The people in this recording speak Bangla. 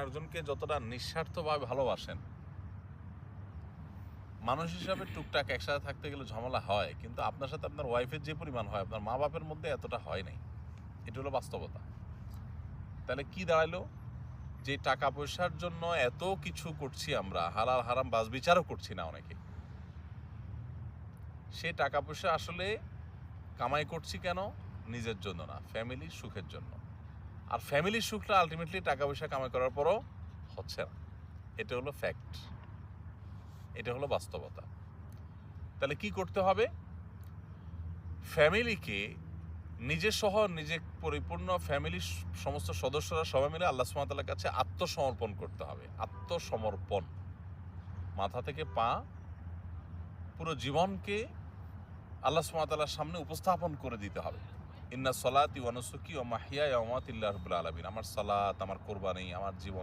একজনকে যতটা নিঃস্বার্থভাবে ভালোবাসেন, মানুষ হিসাবে টুকটাক একসাথে থাকতে গেলে ঝামেলা হয়, কিন্তু আপনার সাথে আপনার ওয়াইফের যে পরিমাণ হয় আপনার মা বাপের মধ্যে এতটা হয় নাই। এটা হলো বাস্তবতা। তাহলে কি দাঁড়াইলো? যে টাকা পয়সার জন্য এত কিছু করছি আমরা, হালাল হারাম বাজ বিচারও করছি না অনেকে, সে টাকা পয়সা আসলে কামাই করছি কেন? নিজের জন্য না, ফ্যামিলির সুখের জন্য। আর ফ্যামিলির সুখটা আলটিমেটলি টাকা পয়সা কামাই করার পরও হচ্ছে না। এটা হলো ফ্যাক্ট, এটা হলো বাস্তবতা। তাহলে কি করতে হবে? ফ্যামিলিকে নিজের সহ নিজে পরিপূর্ণ ফ্যামিলির সমস্ত সদস্যরা সবাই মিলে আল্লাহ সুবহানাহু ওয়া তাআলার কাছে আত্মসমর্পণ করতে হবে। আত্মসমর্পণ, মাথা থেকে পা, পুরো জীবনকে আল্লাহ সুবহানাহু ওয়া তাআলার সামনে উপস্থাপন করে দিতে হবে। ইন্না সলাতি ওয়া নুসুকি ওয়া মাহইয়ায়া ওয়া মামাতি লিল্লাহি রাব্বিল আলামিন। আমার সালাত, আমার কোরবানি, আমার জীবন